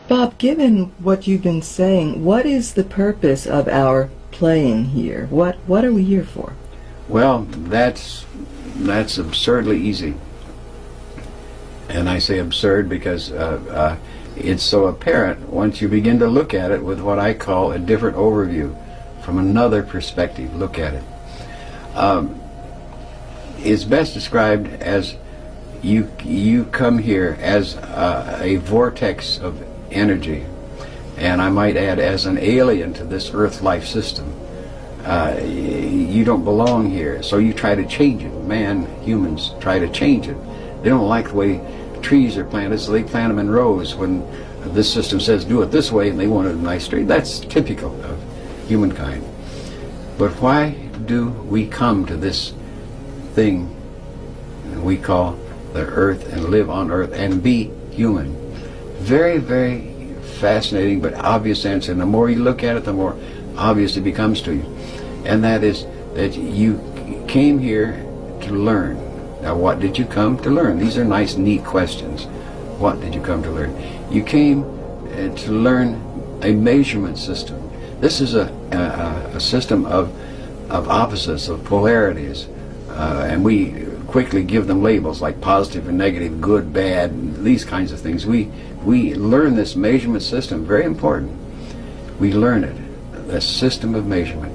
Bob, given what you've been saying, what is the purpose of our playing here? What are we here for? Well, that's absurdly easy. And I say absurd because it's so apparent once you begin to look at it with what I call a different overview, from another perspective. Look at it. It's best described as you come here as a vortex of energy, and I might add as an alien to this Earth life system. You don't belong here, so you try to change it. Humans try to change it. They don't like the way trees are planted, so they plant them in rows when this system says do it this way, and they want a nice tree. That's typical of humankind. But why do we come to this thing we call the Earth and live on Earth and be human? Very, very fascinating but obvious answer. And the more you look at it, the more obvious it becomes to you. And that is that you came here to learn. Now, what did you come to learn? These are nice, neat questions. What did you come to learn? You came to learn a measurement system. This is a system of opposites, of polarities, and we quickly give them labels like positive and negative, good, bad, these kinds of things. We learn this measurement system, very important. We learn it, the system of measurement.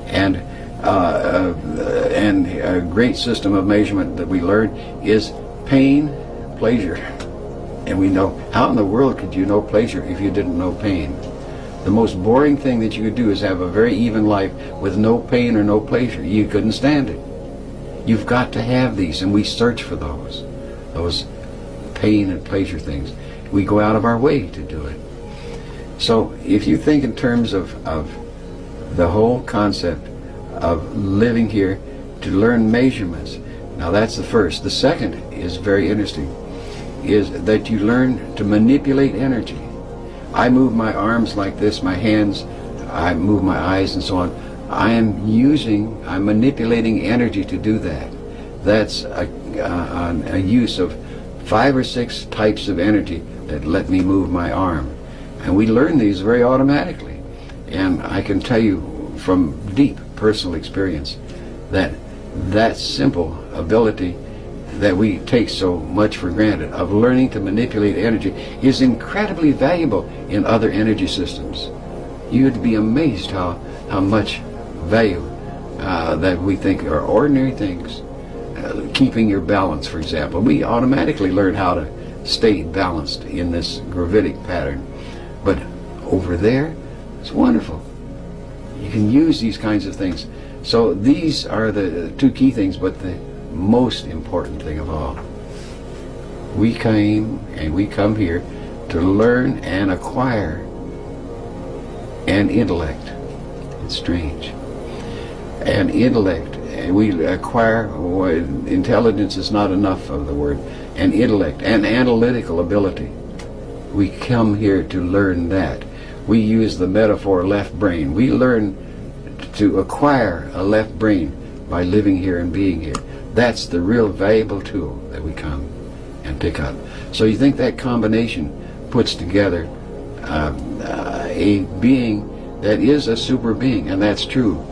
And a great system of measurement that we learn is pain, pleasure. And we know, how in the world could you know pleasure if you didn't know pain? The most boring thing that you could do is have a very even life with no pain or no pleasure. You couldn't stand it. You've got to have these, and we search for those pain and pleasure things. We go out of our way to do it. So if you think in terms of the whole concept of living here to learn measurements, now that's the first. The second is very interesting, is that you learn to manipulate energy. I move my arms like this, my hands, I move my eyes and so on. I'm manipulating energy to do that. That's a use of 5 or 6 types of energy that let me move my arm. And we learn these very automatically. And I can tell you from deep personal experience that that simple ability that we take so much for granted of learning to manipulate energy is incredibly valuable in other energy systems. You'd be amazed how much value that we think are ordinary things. Keeping your balance, for example. We automatically learn how to stay balanced in this gravitic pattern. But over there, it's wonderful. You can use these kinds of things. So these are the 2 key things, but the most important thing of all. We come here to learn and acquire an intellect. It's strange. An intellect. We acquire, intelligence is not enough of the word, an intellect, an analytical ability. We come here to learn that. We use the metaphor left brain. We learn to acquire a left brain by living here and being here. That's the real valuable tool that we come and pick up. So you think that combination puts together a being that is a super being, and that's true.